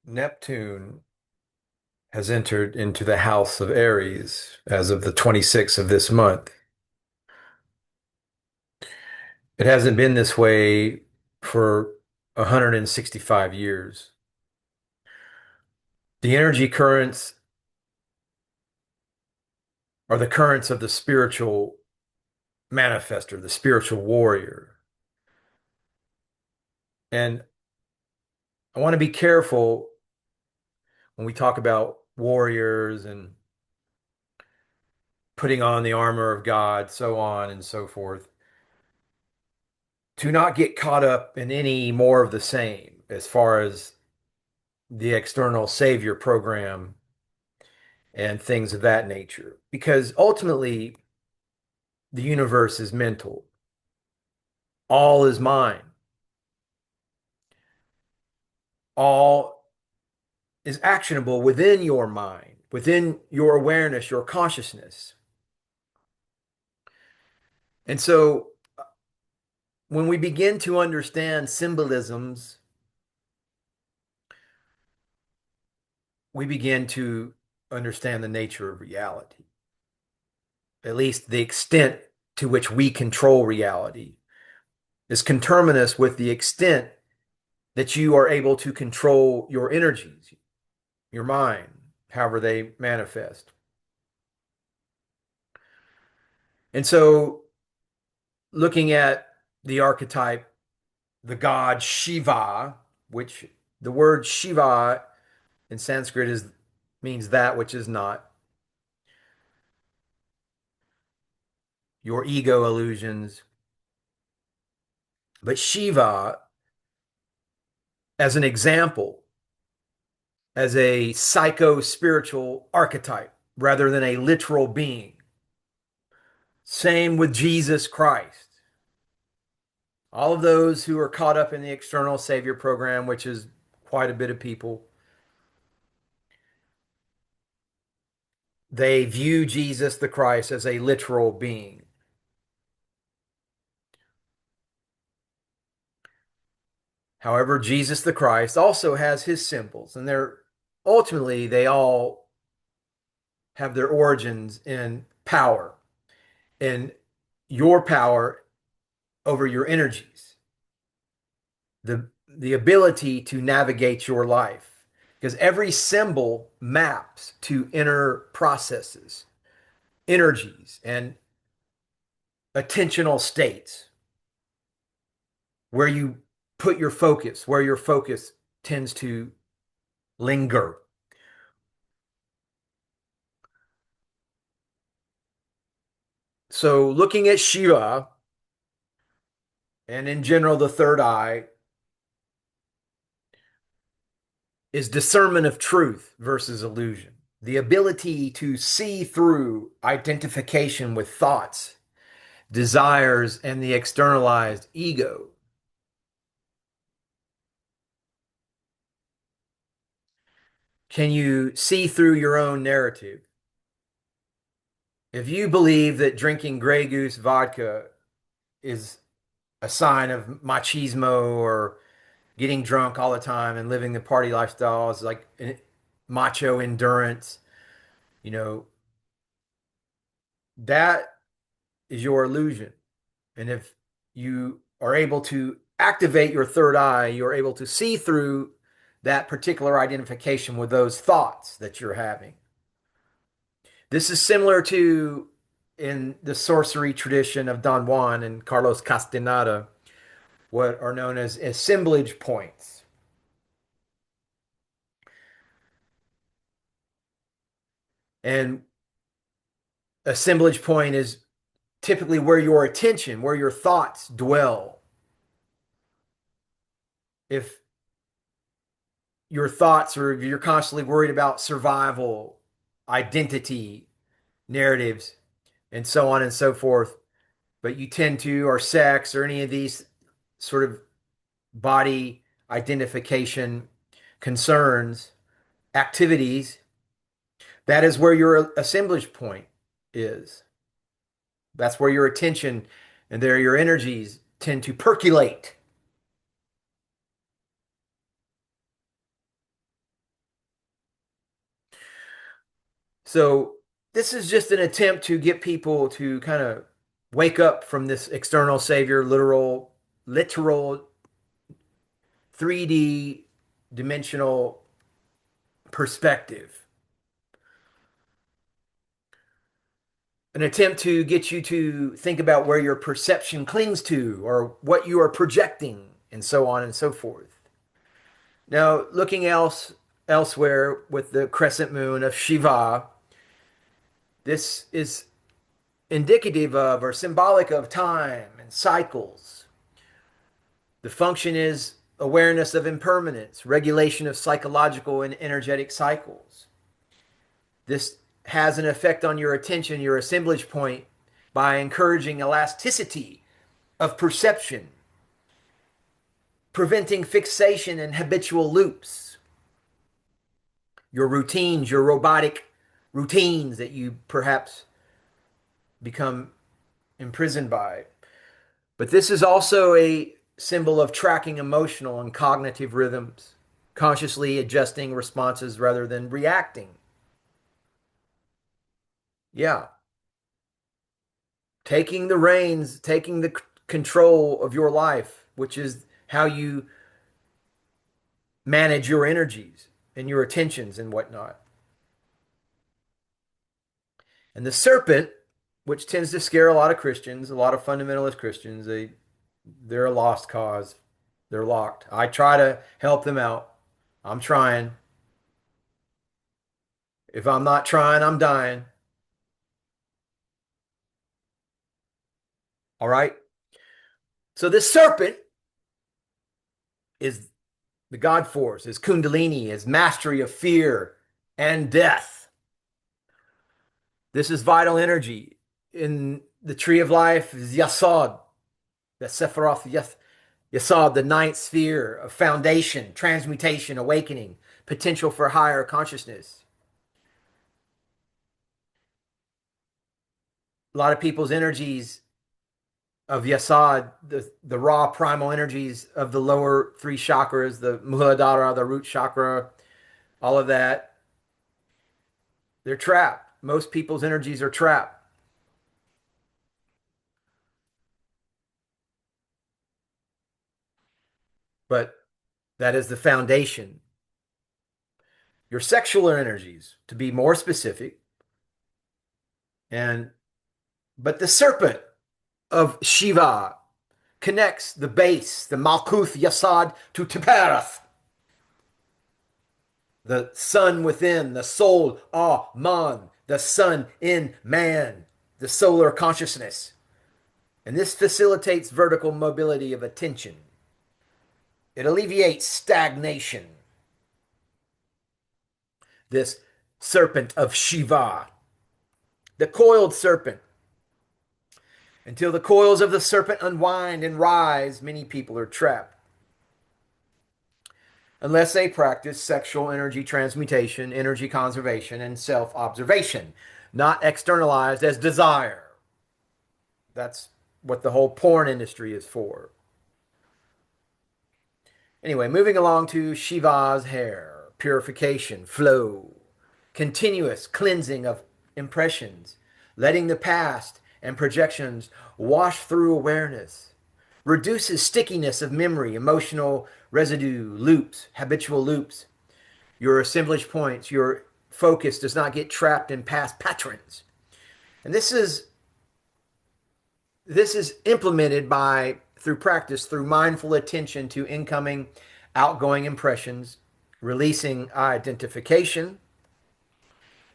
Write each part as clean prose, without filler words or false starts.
Neptune has entered into the house of Aries as of the 26th of this month. It hasn't been this way for 165 years. The energy currents are the currents of the spiritual manifester, the spiritual warrior. And I want to be careful when we talk about warriors and putting on the armor of God, so on and so forth, to not get caught up in any more of the same as far as the external savior program and things of that nature. Because ultimately, the universe is mental, all is mind, all is actionable within your mind, within your awareness, your consciousness. And so, when we begin to understand symbolisms, we begin to understand the nature of reality, at least the extent to which we control reality is conterminous with the extent that you are able to control your energies, your mind, however they manifest. And so, looking at the archetype, the god Shiva, which the word Shiva in Sanskrit means that which is not, your ego illusions. But Shiva, as an example, as a psycho-spiritual archetype rather than a literal being. Same with Jesus Christ. All of those who are caught up in the external savior program, which is quite a bit of people, they view Jesus the Christ as a literal being. However, Jesus the Christ also has his symbols, and they all have their origins in power, in your power over your energies, the ability to navigate your life. Because every symbol maps to inner processes, energies, and attentional states where you put your focus, where your focus tends to linger. So, looking at Shiva and in general, the third eye is discernment of truth versus illusion, the ability to see through identification with thoughts, desires, and the externalized ego. Can you see through your own narrative? If you believe that drinking Grey Goose vodka is a sign of machismo or getting drunk all the time and living the party lifestyle is like macho endurance, you know, that is your illusion. And if you are able to activate your third eye, you're able to see through that particular identification with those thoughts that you're having. This is similar to in the sorcery tradition of Don Juan and Carlos Castaneda, what are known as assemblage points. And assemblage point is typically where your attention, where your thoughts dwell. If your thoughts are, you're constantly worried about survival, identity, narratives, and so on and so forth, but you tend to, or sex, or any of these sort of body identification concerns, activities, that is where your assemblage point is. That's where your attention and there your energies tend to percolate. So this is just an attempt to get people to kind of wake up from this external savior, literal 3D dimensional perspective. An attempt to get you to think about where your perception clings to or what you are projecting, and so on and so forth. Now, looking elsewhere with the crescent moon of Shiva, this is indicative of or symbolic of time and cycles. The function is awareness of impermanence, regulation of psychological and energetic cycles. This has an effect on your attention, your assemblage point, by encouraging elasticity of perception, preventing fixation and habitual loops. Your routines, your robotic routines that you perhaps become imprisoned by. But this is also a symbol of tracking emotional and cognitive rhythms, consciously adjusting responses rather than reacting. Yeah, taking the reins, taking the control of your life, which is how you manage your energies and your attentions and whatnot. And the serpent, which tends to scare a lot of Christians, a lot of fundamentalist Christians, they're a lost cause. They're locked. I try to help them out. I'm trying. If I'm not trying, I'm dying. All right. So this serpent is the God force, is Kundalini, is mastery of fear and death. This is vital energy. In the tree of life is Yasod, the Sephiroth Yasod, the ninth sphere of foundation, transmutation, awakening, potential for higher consciousness. A lot of people's energies of Yasod, the raw primal energies of the lower three chakras, the Muladhara, the root chakra, all of that, they're trapped. Most people's energies are trapped. But that is the foundation. Your sexual energies, to be more specific, and but the serpent of Shiva connects the base, the Malkuth Yasad, to Tipareth, the sun within, the soul, man, the sun in man, the solar consciousness. And this facilitates vertical mobility of attention. It alleviates stagnation. This serpent of Shiva, the coiled serpent. Until the coils of the serpent unwind and rise, many people are trapped. Unless they practice sexual energy transmutation, energy conservation, and self observation, not externalized as desire. That's what the whole porn industry is for. Anyway, moving along to Shiva's hair, purification, flow, continuous cleansing of impressions, letting the past and projections wash through awareness, reduces stickiness of memory, emotional residue, loops, habitual loops. Your assemblage points, your focus does not get trapped in past patterns. And this is implemented by through practice, through mindful attention to incoming, outgoing impressions, releasing identification.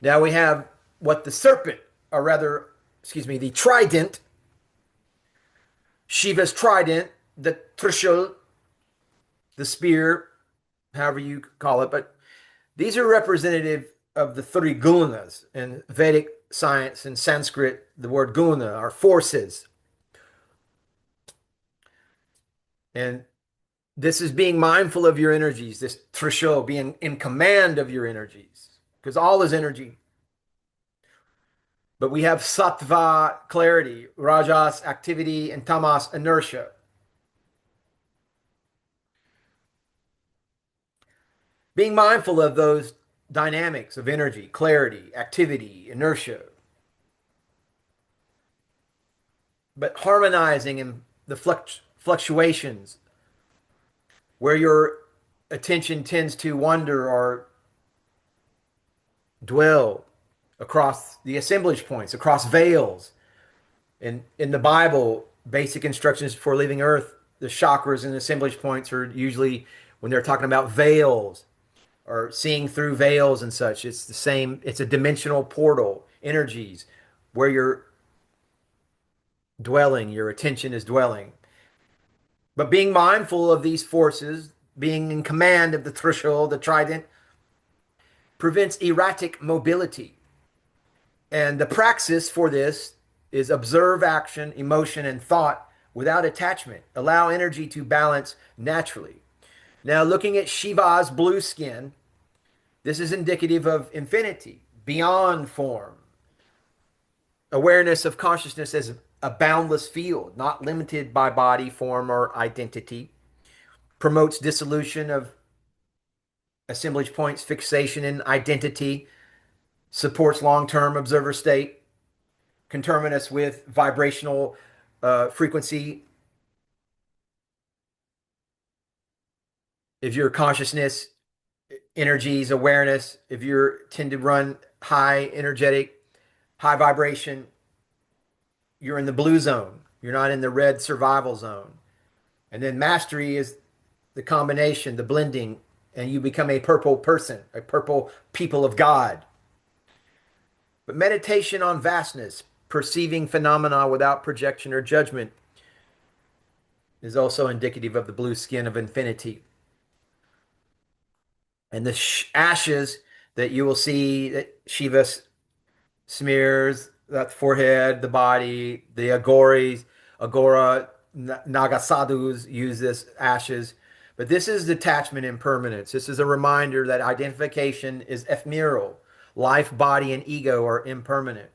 Now we have what the serpent, or rather, excuse me, the trident, Shiva's trident, the trishul, the spear, however you call it, but these are representative of the three gunas. In Vedic science and Sanskrit, the word guna are forces. And this is being mindful of your energies, this trishul, being in command of your energies, because all is energy. But we have sattva, clarity, rajas, activity, and tamas, inertia. Being mindful of those dynamics of energy, clarity, activity, inertia, but harmonizing in the fluctuations where your attention tends to wander or dwell across the assemblage points, across veils. In the Bible, basic instructions before leaving Earth, the chakras and assemblage points are usually when they're talking about veils or seeing through veils and such. It's the same, it's a dimensional portal, energies where you're dwelling, your attention is dwelling. But being mindful of these forces, being in command of the threshold, the trident, prevents erratic mobility. And the praxis for this is observe action, emotion, and thought without attachment. Allow energy to balance naturally. Now, looking at Shiva's blue skin, this is indicative of infinity, beyond form, awareness of consciousness as a boundless field, not limited by body, form, or identity, promotes dissolution of assemblage points, fixation in identity, supports long term observer state, conterminous with vibrational frequency. If your consciousness, energies, awareness, if you tend to run high energetic, high vibration, you're in the blue zone. You're not in the red survival zone. And then mastery is the combination, the blending, and you become a purple person, a purple people of God. But meditation on vastness, perceiving phenomena without projection or judgment, is also indicative of the blue skin of infinity. And the ashes that you will see that Shiva smears, that forehead, the body, the agora nagasadhus use this ashes. But this is detachment impermanence. This is a reminder that identification is ephemeral. Life, body, and ego are impermanent.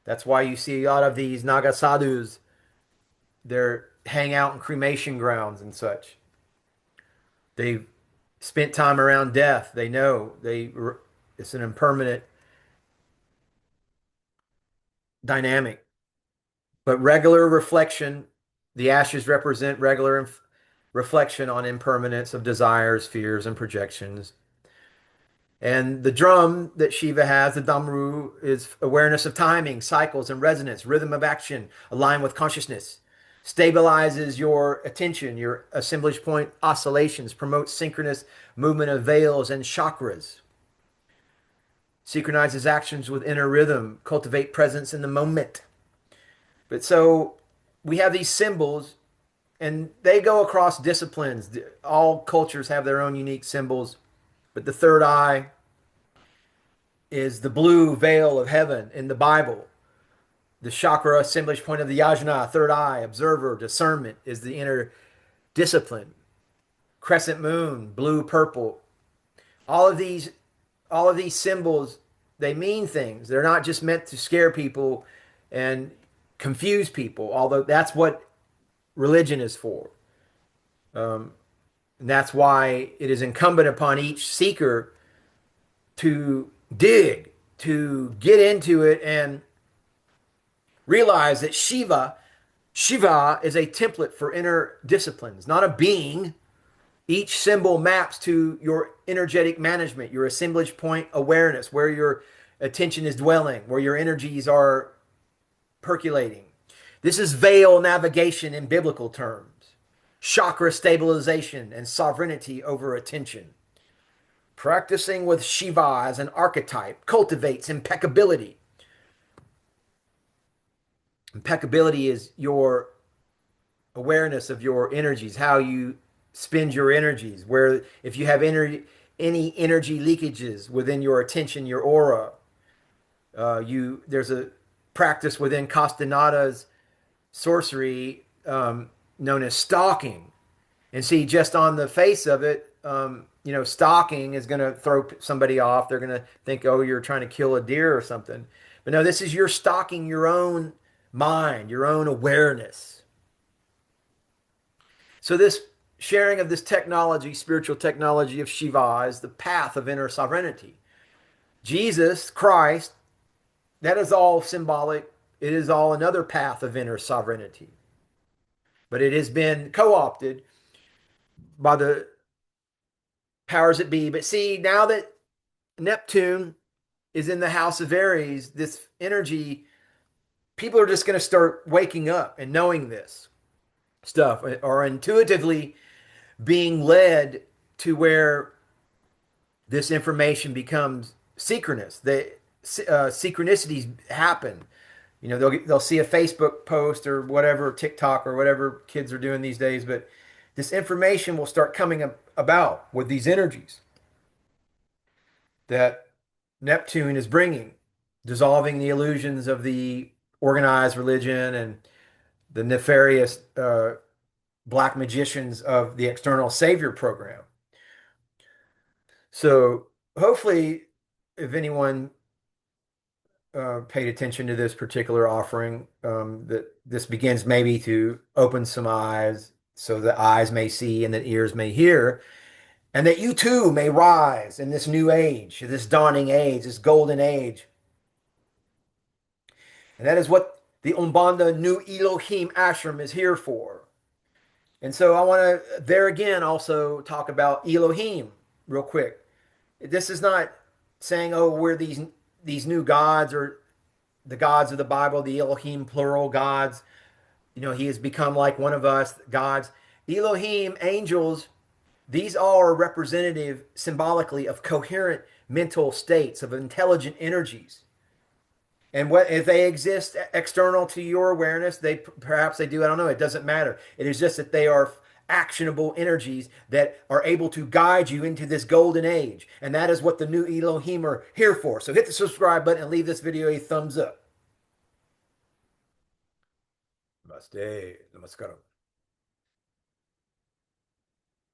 That's why you see a lot of these nagasadhus. They're hang out in cremation grounds and such. They've spent time around death. They know it's an impermanent dynamic. But regular reflection, the ashes represent regular reflection on impermanence of desires, fears, and projections. And the drum that Shiva has, the Damru, is awareness of timing, cycles, and resonance, rhythm of action, aligned with consciousness. Stabilizes your attention, your assemblage point oscillations, promotes synchronous movement of veils and chakras, synchronizes actions with inner rhythm, cultivate presence in the moment. But so we have these symbols and they go across disciplines. All cultures have their own unique symbols, but the third eye is the blue veil of heaven in the Bible. The chakra assemblage point of the yajna, third eye, observer, discernment is the inner discipline. Crescent moon, blue, purple. All of these, all of these symbols, they mean things. They're not just meant to scare people and confuse people, although that's what religion is for. And that's why it is incumbent upon each seeker to dig, to get into it and realize that Shiva is a template for inner disciplines, not a being. Each symbol maps to your energetic management, your assemblage point awareness, where your attention is dwelling, where your energies are percolating. This is veil navigation in biblical terms, chakra stabilization and sovereignty over attention. Practicing with Shiva as an archetype cultivates impeccability. Impeccability is your awareness of your energies, how you spend your energies, where if you have any energy leakages within your attention, your aura, there's a practice within Castanada's sorcery known as stalking. And see, just on the face of it, stalking is going to throw somebody off. They're going to think, oh, you're trying to kill a deer or something. But no, this is you're stalking your own mind, your own awareness. So this sharing of this technology, spiritual technology of Shiva, is the path of inner sovereignty. Jesus Christ, that is all symbolic. It is all another path of inner sovereignty. But it has been co opted by the powers that be. But see, now that Neptune is in the house of Aries, this energy, people are just going to start waking up and knowing this stuff, or intuitively being led to where this information becomes synchronous. The synchronicities happen. You know, they'll see a Facebook post or whatever, TikTok or whatever kids are doing these days, but this information will start coming about with these energies that Neptune is bringing, dissolving the illusions of the organized religion and the nefarious black magicians of the external savior program. So hopefully, if anyone paid attention to this particular offering, that this begins maybe to open some eyes so that eyes may see and that ears may hear, and that you too may rise in this new age, this dawning age, this golden age. And that is what the Umbanda New Elohim Ashram is here for. And so I want to there again also talk about Elohim real quick. This is not saying, oh, we're these new gods or the gods of the Bible, the Elohim plural gods. You know, he has become like one of us, gods. Elohim, angels, these are representative symbolically of coherent mental states, of intelligent energies. And what if they exist external to your awareness? They perhaps they do. I don't know. It doesn't matter. It is just that they are actionable energies that are able to guide you into this golden age, and that is what the new Elohim are here for. So hit the subscribe button and leave this video a thumbs up. Namaste. Namaskaram.